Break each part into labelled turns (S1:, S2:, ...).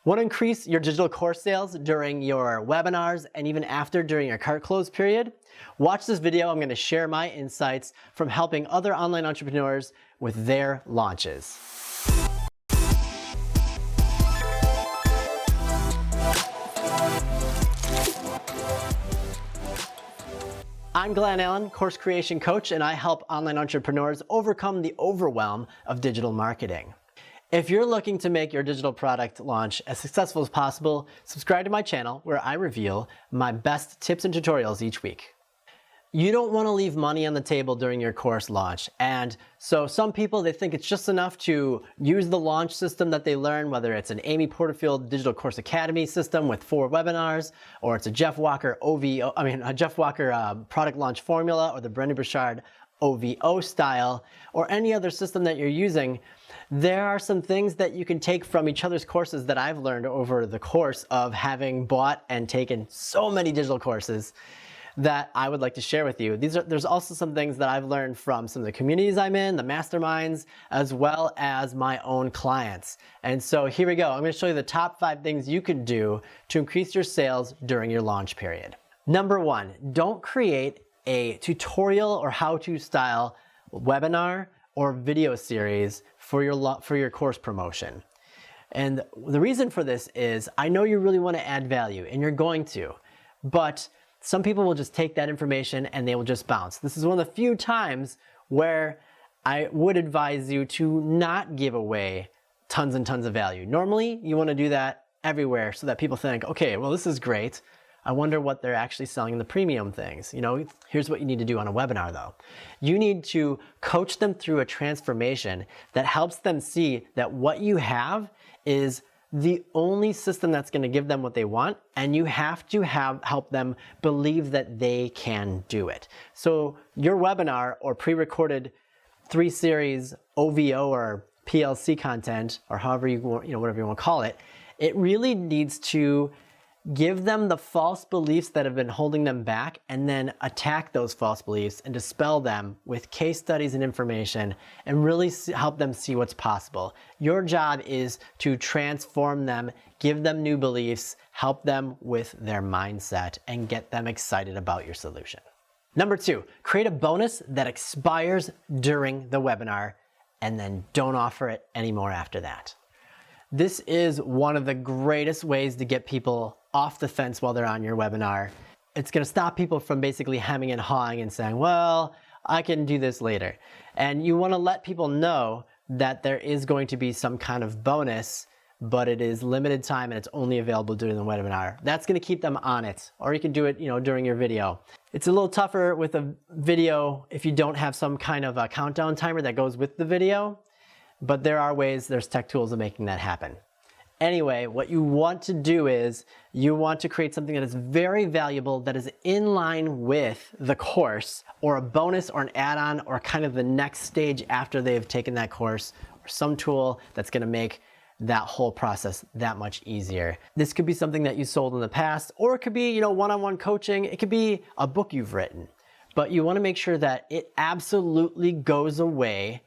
S1: Want to increase your digital course sales during your webinars and even after during your cart close period? Watch this video. I'm going to share my insights from helping other online entrepreneurs with their launches. I'm Glenn Allen, course creation coach, and I help online entrepreneurs overcome the overwhelm of digital marketing. If you're looking to make your digital product launch as successful as possible, subscribe to my channel where I reveal my best tips and tutorials each week. You don't want to leave money on the table during your course launch. And so some people, they think it's just enough to use the launch system that they learn, whether it's an Amy Porterfield Digital Course Academy system with 4 webinars, or it's a Jeff Walker product launch formula, or the Brendon Burchard OVO style, or any other system that you're using. There are some things that you can take from each other's courses that I've learned over the course of having bought and taken so many digital courses that I would like to share with you. There's also some things that I've learned from some of the communities I'm in, the masterminds, as well as my own clients. And so here we go. I'm going to show you the top 5 things you can do to increase your sales during your launch period. Number 1, don't create a tutorial or how-to style webinar or video series for your course promotion. And the reason for this is I know you really want to add value, and you're going to, but some people will just take that information and they will just bounce. This is one of the few times where I would advise you to not give away tons and tons of value. Normally, you want to do that everywhere so that people think, okay, well, this is great. I wonder what they're actually selling in the premium things. You know, here's what you need to do on a webinar though. You need to coach them through a transformation that helps them see that what you have is the only system that's going to give them what they want, and you have to help them believe that they can do it. So your webinar or pre-recorded 3-series OVO or PLC content, or however you want, whatever you want to call it, it really needs to give them the false beliefs that have been holding them back, and then attack those false beliefs and dispel them with case studies and information, and really help them see what's possible. Your job is to transform them, give them new beliefs, help them with their mindset, and get them excited about your solution. Number 2, create a bonus that expires during the webinar, and then don't offer it anymore after that. This is one of the greatest ways to get people off the fence while they're on your webinar. It's going to stop people from basically hemming and hawing and saying, well, I can do this later. And you want to let people know that there is going to be some kind of bonus, but it is limited time and it's only available during the webinar. That's going to keep them on it. Or you can do it, during your video. It's a little tougher with a video if you don't have some kind of a countdown timer that goes with the video. But there are ways, there's tech tools of making that happen. Anyway, what you want to do is you want to create something that is very valuable, that is in line with the course, or a bonus or an add-on, or kind of the next stage after they've taken that course, or some tool that's going to make that whole process that much easier. This could be something that you sold in the past, or it could be, one-on-one coaching. It could be a book you've written. But you want to make sure that it absolutely goes away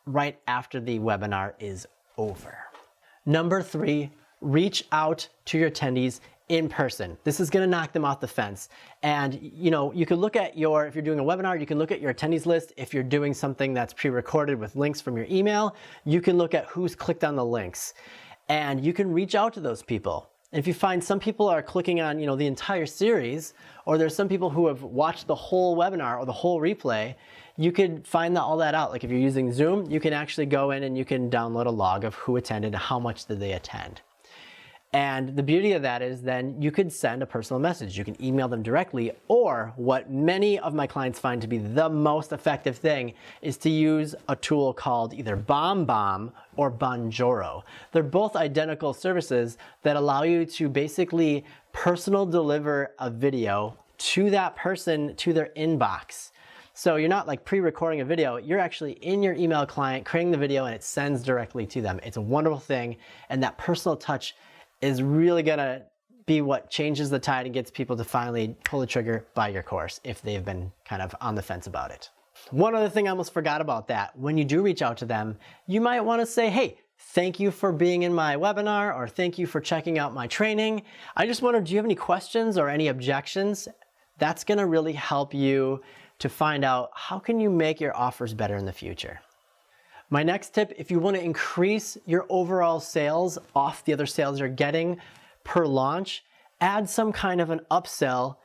S1: right after the webinar is over. Number 3, reach out to your attendees in person. This is going to knock them off the fence. And you can look at if you're doing a webinar, you can look at your attendees list. If you're doing something that's pre-recorded with links from your email, you can look at who's clicked on the links. And you can reach out to those people. If you find some people are clicking on the entire series, or there's some people who have watched the whole webinar or the whole replay, you could find all that out. Like if you're using Zoom, you can actually go in and you can download a log of who attended and how much did they attend. And the beauty of that is then you could send a personal message. You can email them directly, or what many of my clients find to be the most effective thing is to use a tool called either BombBomb or Bonjoro. They're both identical services that allow you to basically personal deliver a video to that person, to their inbox. So you're not like pre-recording a video, you're actually in your email client creating the video and it sends directly to them. It's a wonderful thing, and that personal touch is really gonna be what changes the tide and gets people to finally pull the trigger, buy your course if they've been kind of on the fence about it. One other thing I almost forgot about that, when you do reach out to them, you might wanna say, hey, thank you for being in my webinar, or thank you for checking out my training. I just wondered, do you have any questions or any objections? That's gonna really help you to find out how can you make your offers better in the future. My next tip, if you want to increase your overall sales off the other sales you're getting per launch, add some kind of an upsell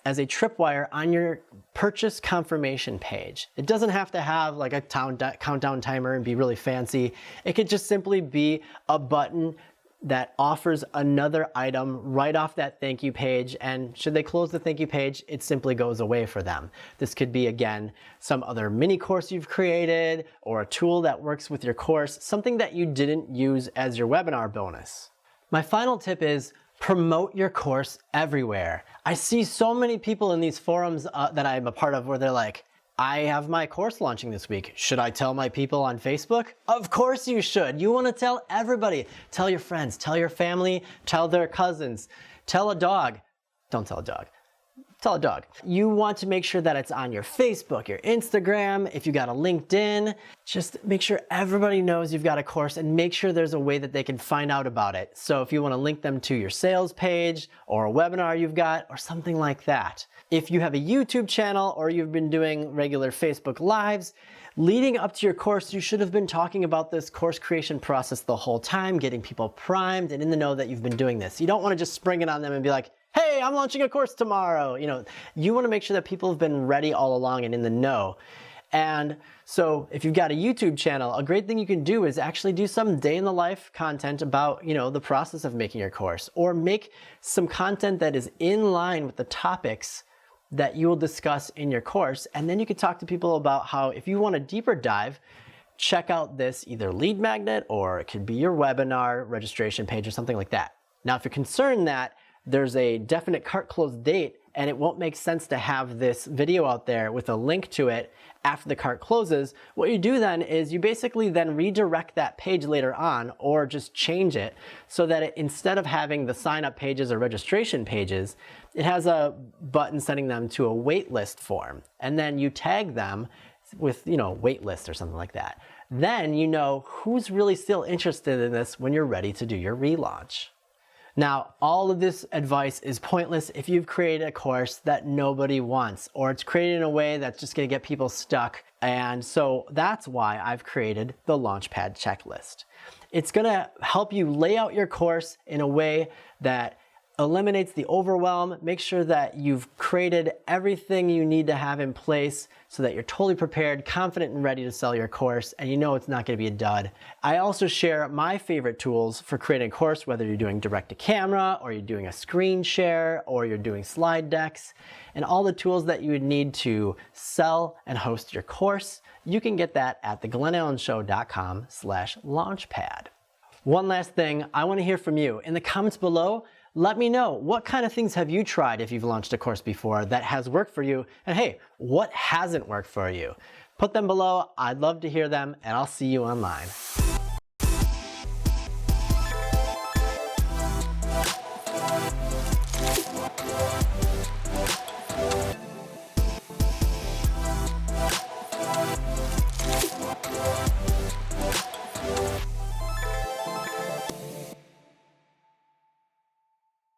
S1: as a tripwire on your purchase confirmation page. It doesn't have to have like a countdown timer and be really fancy. It could just simply be a button that offers another item right off that thank you page, and should they close the thank you page, it simply goes away for them. This could be, again, some other mini course you've created or a tool that works with your course, something that you didn't use as your webinar bonus. My final tip is promote your course everywhere. I see so many people in these forums that I'm a part of where they're like, I have my course launching this week. Should I tell my people on Facebook? Of course you should. You want to tell everybody. Tell your friends, tell your family, tell their cousins, tell a dog. Don't tell a dog. Tell a dog. You want to make sure that it's on your Facebook, your Instagram, if you got a LinkedIn. Just make sure everybody knows you've got a course and make sure there's a way that they can find out about it. So if you want to link them to your sales page or a webinar you've got or something like that. If you have a YouTube channel or you've been doing regular Facebook Lives, leading up to your course, you should have been talking about this course creation process the whole time, getting people primed and in the know that you've been doing this. You don't want to just spring it on them and be like, hey, I'm launching a course tomorrow. You want to make sure that people have been ready all along and in the know. And so if you've got a YouTube channel, a great thing you can do is actually do some day in the life content about, the process of making your course, or make some content that is in line with the topics that you will discuss in your course. And then you could talk to people about how, if you want a deeper dive, check out this either lead magnet, or it could be your webinar registration page or something like that. Now, if you're concerned that there's a definite cart close date and it won't make sense to have this video out there with a link to it after the cart closes, what you do then is you basically then redirect that page later on, or just change it so that instead of having the sign up pages or registration pages, it has a button sending them to a waitlist form. And then you tag them with, waitlist or something like that. Then you know who's really still interested in this when you're ready to do your relaunch. Now, all of this advice is pointless if you've created a course that nobody wants, or it's created in a way that's just going to get people stuck. And so that's why I've created the Launchpad checklist. It's going to help you lay out your course in a way that eliminates the overwhelm, make sure that you've created everything you need to have in place so that you're totally prepared, confident, and ready to sell your course, and it's not going to be a dud. I also share my favorite tools for creating a course, whether you're doing direct to camera, or you're doing a screen share, or you're doing slide decks, and all the tools that you would need to sell and host your course. You can get that at theglenallenshow.com/launchpad. One last thing, I want to hear from you. In the comments below, let me know, what kind of things have you tried if you've launched a course before that has worked for you? And hey, what hasn't worked for you? Put them below. I'd love to hear them, and I'll see you online.